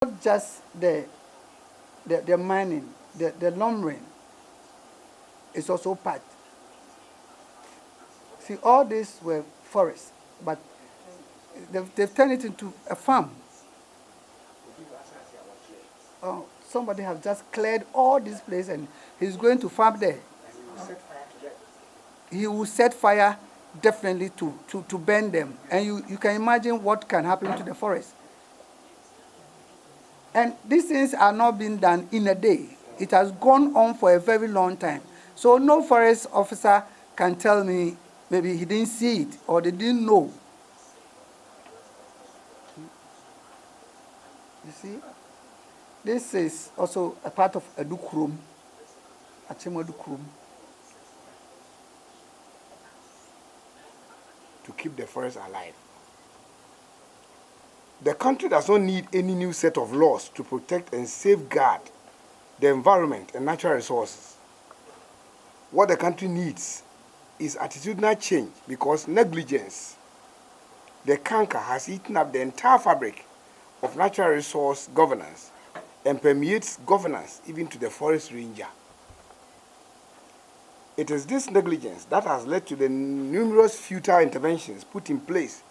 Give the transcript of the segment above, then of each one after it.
Not just the mining, the lumbering is also part. See, all these were forests, but they've turned it into a farm. Oh, somebody has just cleared all this place and he's going to farm there. He will set fire definitely to burn them. And you can imagine what can happen to the forest. And these things are not being done in a day. It has gone on for a very long time. So no forest officer can tell me maybe he didn't see it or they didn't know. You see? This is also a part of Edukrum, Atewa Edukrum. To keep the forest alive. The country does not need any new set of laws to protect and safeguard the environment and natural resources. What the country needs is attitudinal change because negligence, the canker, has eaten up the entire fabric of natural resource governance and permeates governance even to the forest ranger. It is this negligence that has led to the numerous futile interventions put in place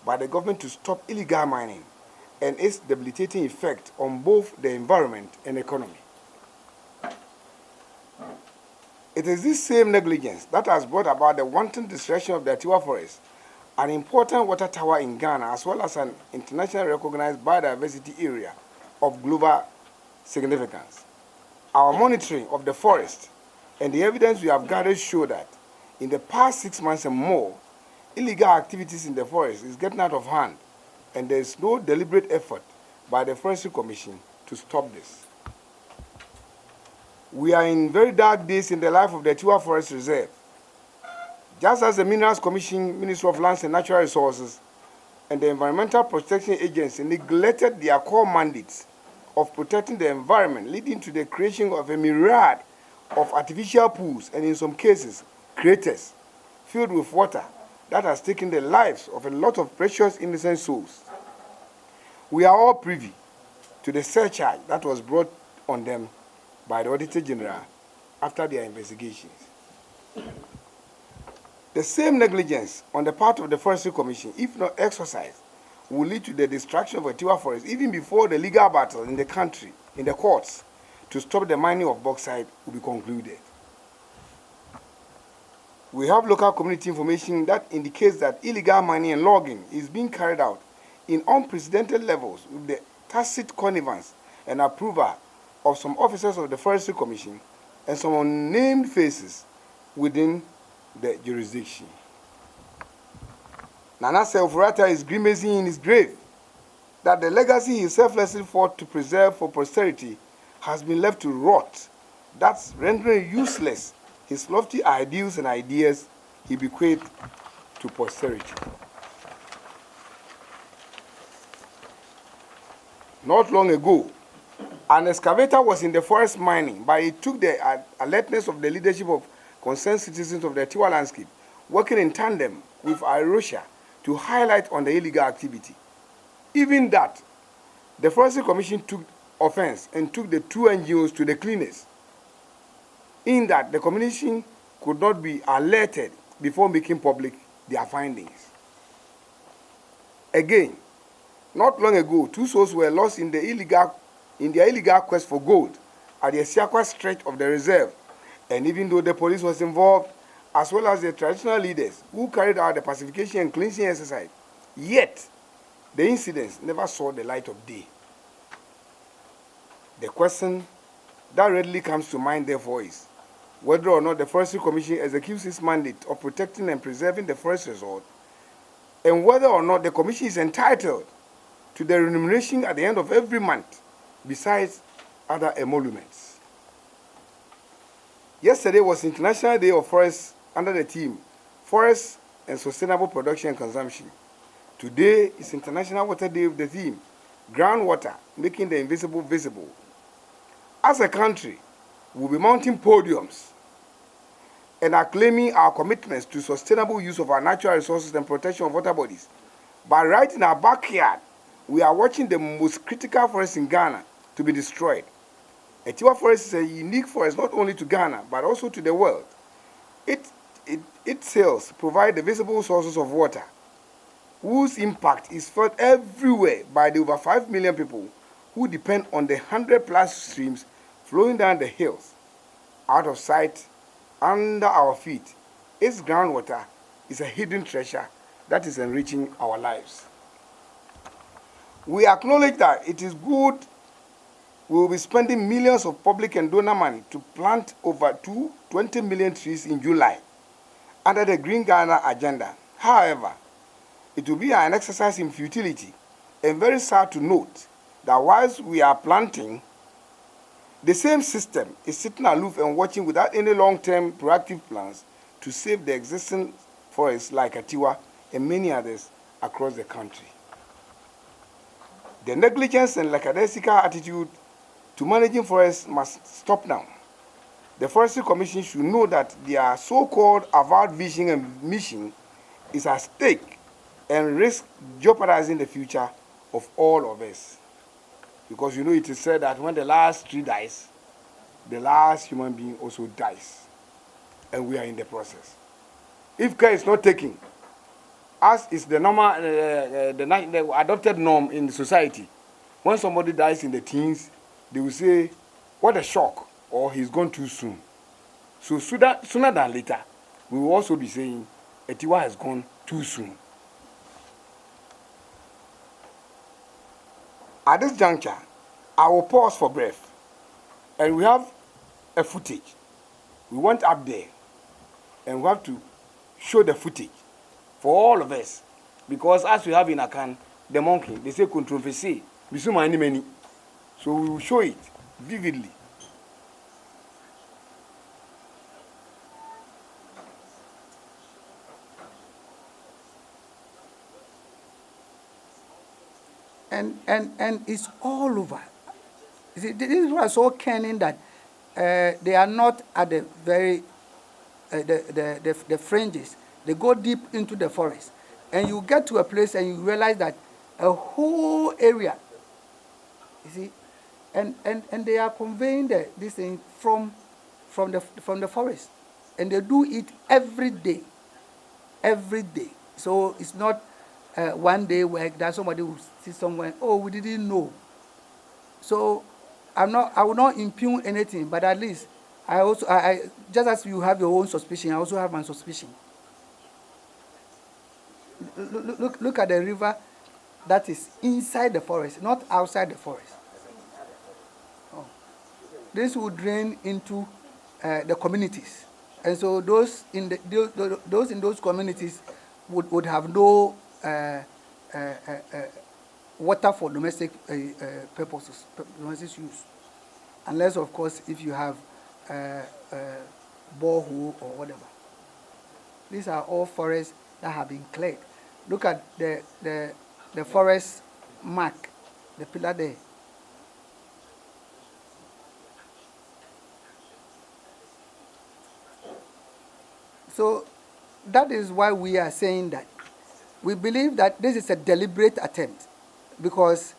by the government to stop illegal mining and its debilitating effect on both the environment and economy. It is this same negligence that has brought about the wanton destruction of the Atewa forest, an important water tower in Ghana, as well as an internationally recognized biodiversity area of global significance. Our monitoring of the forest and the evidence we have gathered show that in the past 6 months and more, illegal activities in the forest is getting out of hand, and there is no deliberate effort by the Forestry Commission to stop this. We are in very dark days in the life of the Atewa Forest Reserve. Just as the Minerals Commission, Ministry of Lands and Natural Resources, and the Environmental Protection Agency neglected their core mandates of protecting the environment, leading to the creation of a myriad of artificial pools and, in some cases, craters filled with water that has taken the lives of a lot of precious innocent souls. We are all privy to the surcharge that was brought on them by the Auditor General after their investigations. The same negligence on the part of the Forestry Commission, if not exercised, will lead to the destruction of Atewa forest even before the legal battle in the country, in the courts, to stop the mining of bauxite will be concluded. We have local community information that indicates that illegal mining and logging is being carried out in unprecedented levels with the tacit connivance and approval of some officers of the Forestry Commission and some unnamed faces within the jurisdiction. Nana Selfurata is grimacing in his grave that the legacy he selflessly fought to preserve for posterity has been left to rot, thus rendering useless his lofty ideals and ideas he bequeathed to posterity. Not long ago, an excavator was in the forest mining, but it took the alertness of the leadership of concerned citizens of the Atewa landscape, working in tandem with Irosha to highlight on the illegal activity. Even that, the Forestry Commission took offense and took the two NGOs to the cleaners, in that the commission could not be alerted before making public their findings. Again, not long ago, 2 souls were lost in their illegal quest for gold at the Esiakwa stretch of the reserve, and even though the police was involved, as well as the traditional leaders who carried out the pacification and cleansing exercise, yet the incidents never saw the light of day. The question that readily comes to mind, therefore, is whether or not the Forestry Commission executes its mandate of protecting and preserving the forest resource, and whether or not the Commission is entitled to the remuneration at the end of every month, besides other emoluments. Yesterday was International Day of Forests under the theme Forests and Sustainable Production and Consumption. Today is International Water Day with the theme Groundwater, Making the Invisible Visible. As a country, we'll be mounting podiums and are claiming our commitments to sustainable use of our natural resources and protection of water bodies. But right in our backyard, we are watching the most critical forest in Ghana to be destroyed. Atewa forest is a unique forest not only to Ghana but also to the world. Its cells provide the visible sources of water, whose impact is felt everywhere by the over 5 million people who depend on the 100+ streams flowing down the hills. Out of sight, under our feet, its groundwater is a hidden treasure that is enriching our lives. We acknowledge that it is good we will be spending millions of public and donor money to plant over 20 million trees in July under the Green Ghana agenda. However, it will be an exercise in futility and very sad to note that whilst we are planting, the same system is sitting aloof and watching without any long-term proactive plans to save the existing forests like Atewa and many others across the country. The negligence and lackadaisical attitude to managing forests must stop now. The Forestry Commission should know that their so-called avowed vision and mission is at stake and risk jeopardizing the future of all of us. Because you know it is said that when the last tree dies, the last human being also dies. And we are in the process. If care is not taken, as is the normal, the adopted norm in society, when somebody dies in the teens, they will say, what a shock, or he's gone too soon. So sooner than later, we will also be saying, Atewa has gone too soon. At this juncture, I will pause for breath, and we have a footage. We went up there, and we have to show the footage for all of us, because as we have in Akan, the monkey, they say controversy, many. So we will show it vividly. And it's all over. You see, this is what's so canning that they are not at the very the fringes. They go deep into the forest, and you get to a place and you realize that a whole area, you see, and they are conveying this thing from the forest, and they do it every day. So it's not one day work that somebody will see somewhere. Oh, we didn't know. So I will not impugn anything, but at least I just as you have your own suspicion, I also have my suspicion. Look at the river that is inside the forest, not outside the forest. Oh. This will drain into the communities, and so those in those communities would have no water for domestic purposes, domestic use, unless of course if you have borehole or whatever. These are all forests that have been cleared. Look at the forest mark, the pillar there. So that is why we are saying that we believe that this is a deliberate attempt, because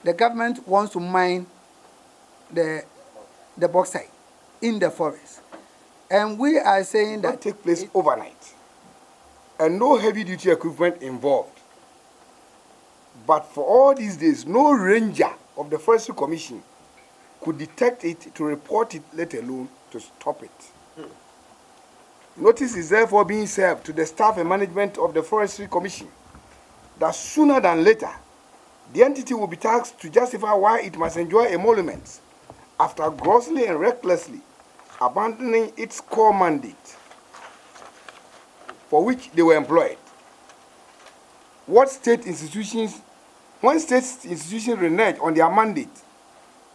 the government wants to mine the bauxite in the forest, and we are saying that take place overnight, and no heavy-duty equipment involved. But for all these days, no ranger of the Forestry Commission could detect it to report it, let alone to stop it. Notice is therefore being served to the staff and management of the Forestry Commission that sooner than later, the entity will be tasked to justify why it must enjoy emoluments after grossly and recklessly abandoning its core mandate for which they were employed. When state institutions renege on their mandate,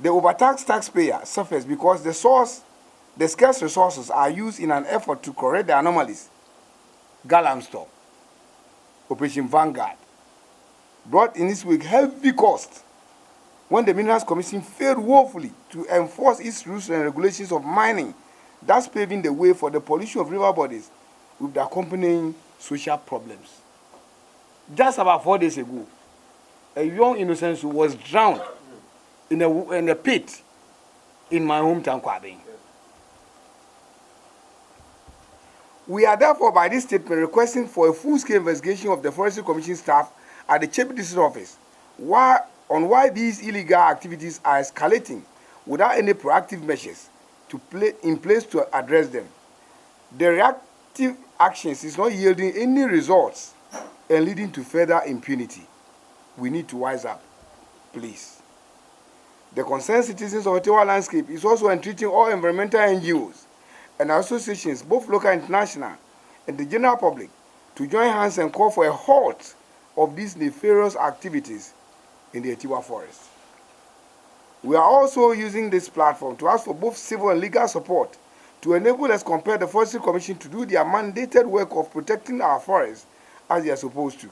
the overtaxed taxpayer suffers because the scarce resources are used in an effort to correct the anomalies. Galamstor, Operation Vanguard, brought in this week heavy cost when the Minerals Commission failed woefully to enforce its rules and regulations of mining, thus paving the way for the pollution of river bodies with the accompanying social problems. Just about 4 days ago, a young innocent who was drowned in a pit in my hometown, Kwabing. We are therefore, by this statement, requesting for a full-scale investigation of the Forestry Commission staff at the Chief District Office on why these illegal activities are escalating without any proactive measures in place to address them. The reactive actions is not yielding any results and leading to further impunity. We need to wise up, please. The concerned citizens of Atewa landscape is also entreating all environmental NGOs and associations, both local and international, and the general public, to join hands and call for a halt of these nefarious activities in the Atewa forest. We are also using this platform to ask for both civil and legal support to enable us compel the Forestry Commission to do their mandated work of protecting our forests as they are supposed to.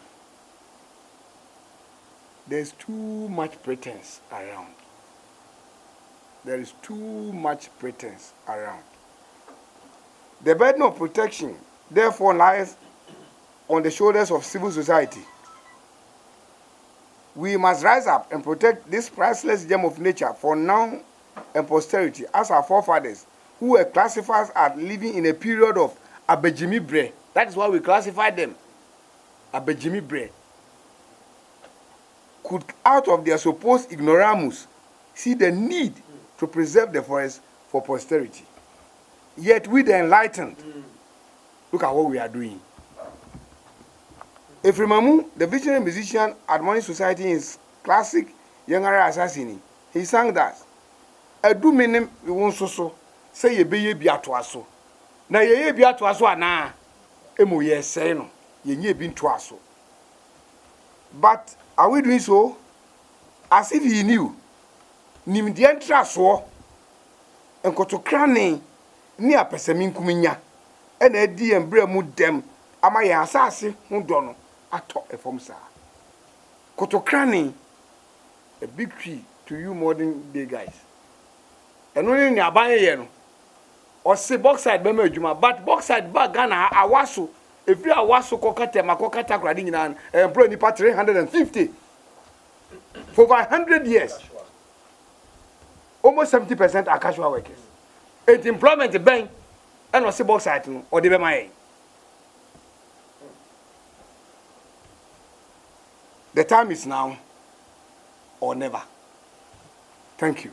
There's too much pretense around. There is too much pretense around. The burden of protection, therefore, lies on the shoulders of civil society. We must rise up and protect this priceless gem of nature for now and posterity, as our forefathers, who were classified as living in a period of abejimi bre. That is why we classify them abejimi bre. Could, out of their supposed ignoramus, see the need to preserve the forest for posterity. Yet we, the enlightened, look at what we are doing. Efremamu, the visionary musician at Morning Society in his classic Yangara Assassini, he sang that, "Edu menem won so say ye be ye biatoaso. Na ye biatoaso ana emu ye say no, ye nye bi ntoaso." But are we doing so? As if he knew. Nim de entraso enkotokrane ni apesemi nkuminya ena edi embre mu dem ama ya asase hu do no ato efom sa kotokrane a big tree to you modern day guys eno ni aban ye no o se bauxite be ma adwuma but bauxite ba Ghana awaso efiri awaso kokata makokata krade nyina employ nipa 350 for over 100 years. Almost 70% are casual workers. It's employment bank and also bauxite or the BMI. The time is now or never. Thank you.